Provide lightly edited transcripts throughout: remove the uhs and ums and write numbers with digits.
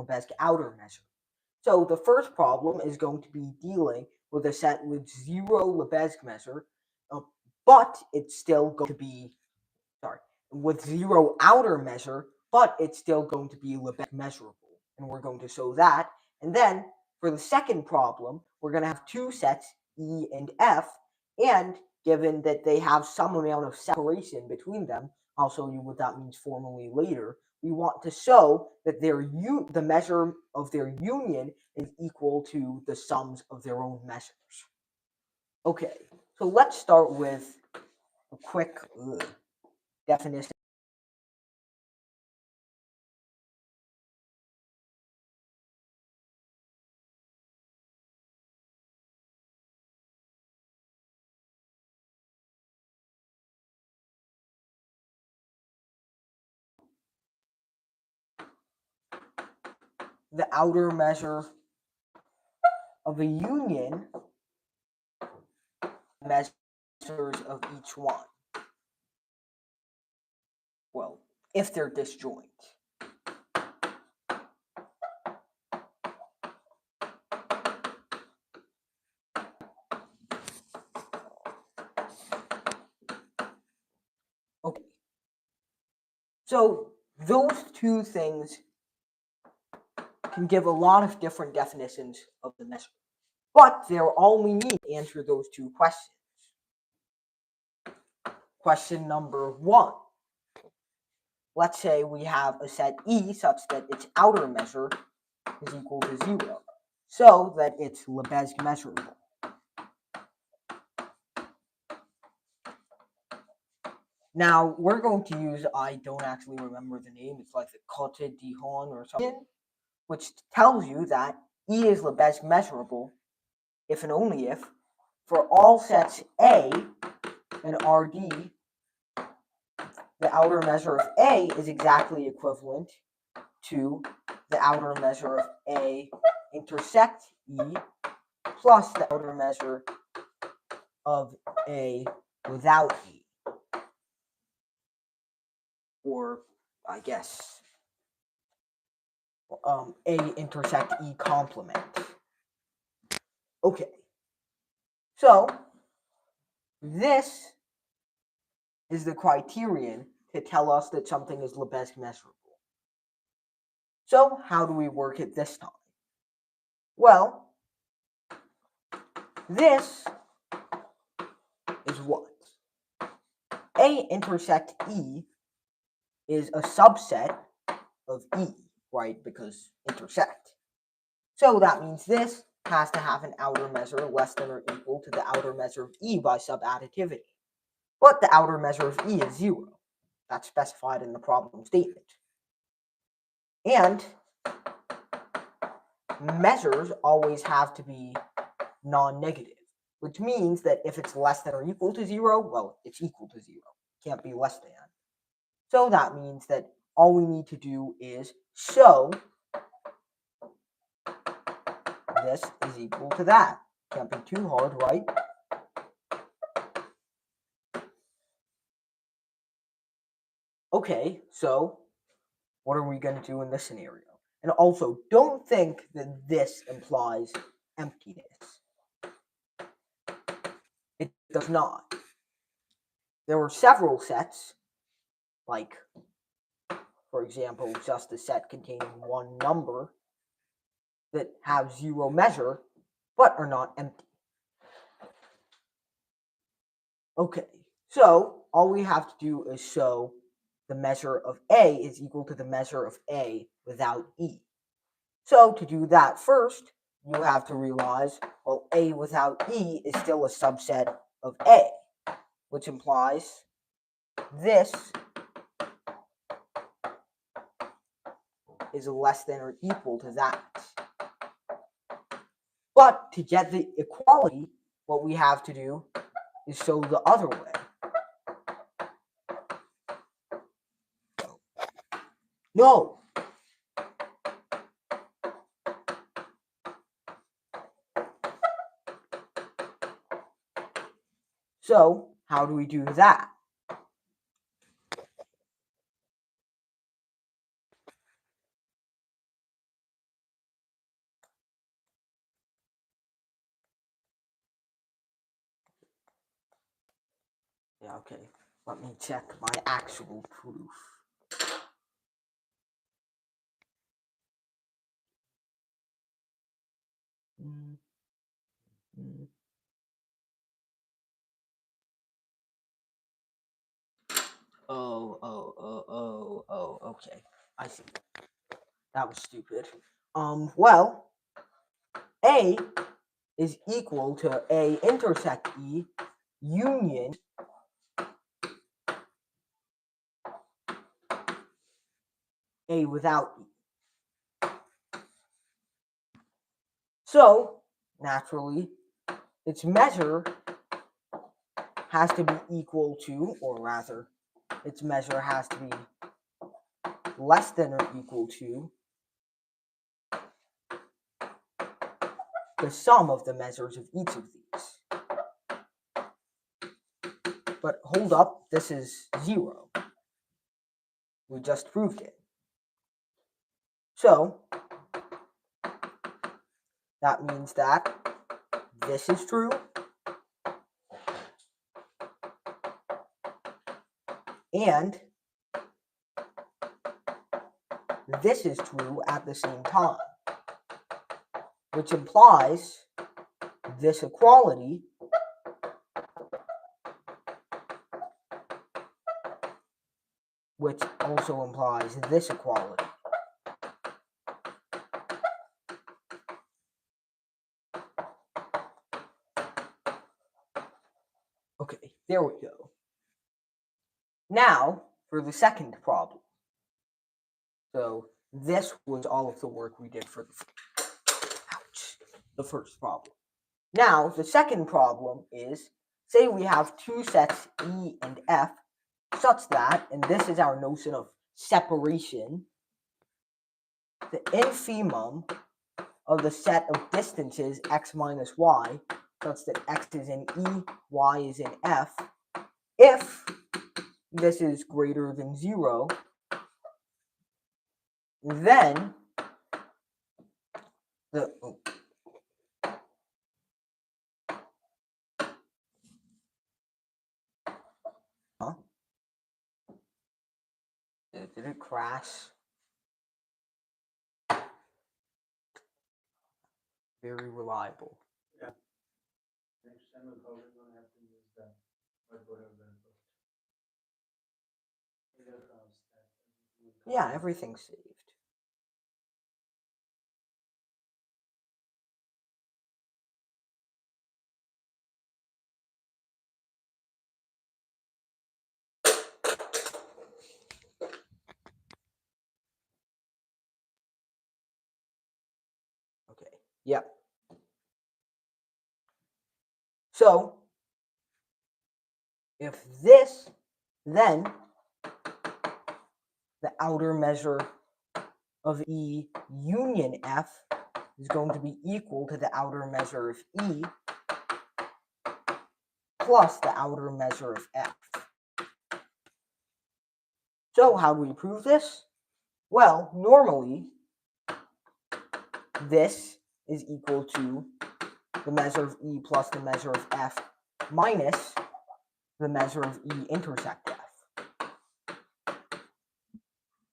Lebesgue outer measure. So the first problem is going to be dealing with a set with 0 Lebesgue measure, but it's still going to be, with 0 outer measure, but it's still going to be Lebesgue measurable. And we're going to show that. And then for the second problem, we're going to have two sets, E and F, and given that they have some amount of separation between them, I'll show you what that means formally later. We want to show that the measure of their union is equal to the sums of their own measures. Okay, so let's start with a quick definition. The outer measure of a union measures of each one. Well, if they're disjoint. Okay. So those two things can give a lot of different definitions of the measure, but they're all we need to answer those two questions. Question number 1. Let's say we have a set E such that its outer measure is equal to 0, so that it's Lebesgue measurable. Now, we're going to use, I don't actually remember the name, it's like the Cote d'Hon or something, which tells you that E is Lebesgue measurable if and only if for all sets A and RD, the outer measure of A is exactly equivalent to the outer measure of A intersect E plus the outer measure of A without E. Or, I guess, A intersect E complement. Okay, so this is the criterion to tell us that something is Lebesgue measurable. So how do we work it this time? Well, this is what? A intersect E is a subset of E, right? Because intersect. So that means this has to have an outer measure less than or equal to the outer measure of E by subadditivity. But the outer measure of E is 0. That's specified in the problem statement. And measures always have to be non-negative, which means that if it's less than or equal to 0, well, it's equal to 0. It can't be less than. So that means that all we need to do is show this is equal to that. Can't be too hard, right? Okay, so what are we going to do in this scenario? And also, don't think that this implies emptiness. It does not. There were several sets, like, for example, just a set containing one number that have 0 measure, but are not empty. Okay, so all we have to do is show the measure of A is equal to the measure of A without E. So to do that first, you have to realize, well, A without E is still a subset of A, which implies this is less than or equal to that. But to get the equality, what we have to do is show the other way. No. So how do we do that? Yeah, okay. Let me check my actual proof. Oh, okay. I see. That was stupid. Well, A is equal to A intersect E union A without E. So, naturally, its measure has to be equal to, or rather, its measure has to be less than or equal to the sum of the measures of each of these. But hold up, this is 0. We just proved it. So, that means that this is true, and this is true at the same time, which implies this equality which also implies this equality. Okay, there we go. Now, for the second problem. So, this was all of the work we did for the first problem. Now, the second problem is, say we have two sets E and F, such that, and this is our notion of separation, the infimum of the set of distances x minus y, such that x is in E, y is in F, if this is greater than 0, then the did it crash? Very reliable. Yeah. Next time we're probably gonna have to use that. But whatever that was. Yeah, everything's saved. Okay, yep. So, if this, then the outer measure of E union F is going to be equal to the outer measure of E plus the outer measure of F. So how do we prove this? Well, normally, this is equal to the measure of E plus the measure of F minus the measure of E intersect F.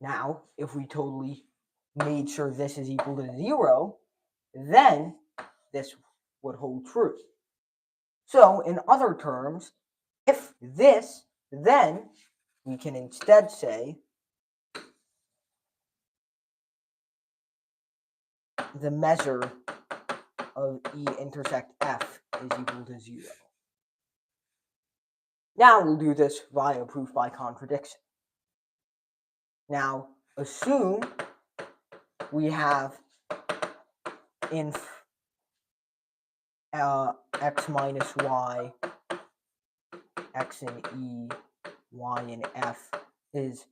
Now, if we totally made sure this is equal to 0, then this would hold true. So, in other terms, if this, then we can instead say the measure of E intersect F is equal to 0. Now we'll do this via proof by contradiction. Now, assume we have inf x minus y, x in E, y in F is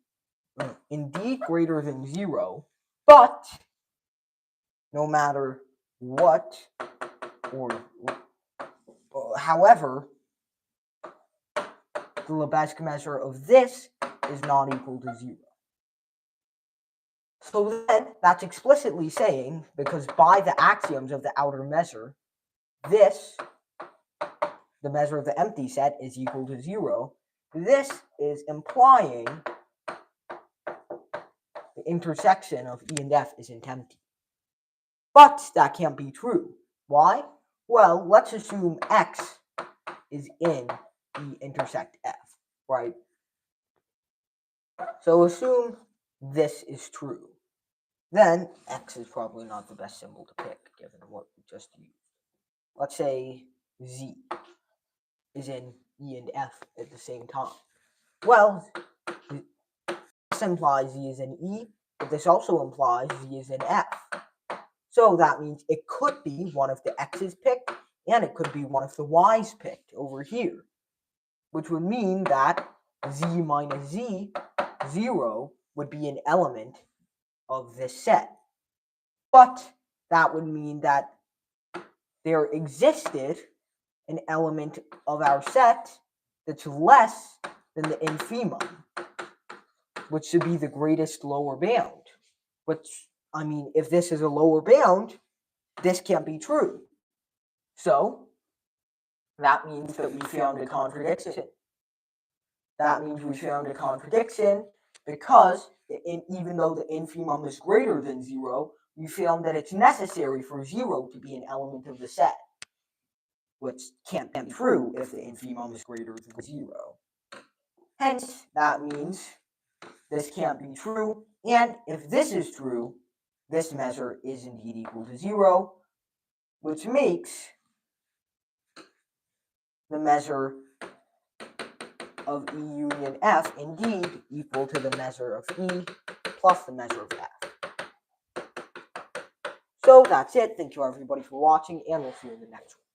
indeed greater than 0, but no matter what, or however, the Lebesgue measure of this is not equal to 0. So then, that's explicitly saying, because by the axioms of the outer measure, this, the measure of the empty set, is equal to 0, this is implying the intersection of E and F isn't empty. But that can't be true. Why? Well, let's assume X is in E intersect F, right? So assume this is true. Then X is probably not the best symbol to pick, given what we just used. Let's say Z is in E and F at the same time. Well, this implies Z is in E, but this also implies Z is in F. So that means it could be one of the X's picked, and it could be one of the Y's picked over here, which would mean that Z minus Z, 0, would be an element of this set. But that would mean that there existed an element of our set that's less than the infimum, which should be the greatest lower bound. Which, I mean, if this is a lower bound, this can't be true. So that means that we found a contradiction. That means we found a contradiction because even though the infimum is greater than 0, we found that it's necessary for 0 to be an element of the set, which can't be true if the infimum is greater than 0. Hence, that means this can't be true, and if this is true, this measure is indeed equal to 0, which makes the measure of E union F indeed equal to the measure of E plus the measure of F. So that's it. Thank you everybody for watching, and we'll see you in the next one.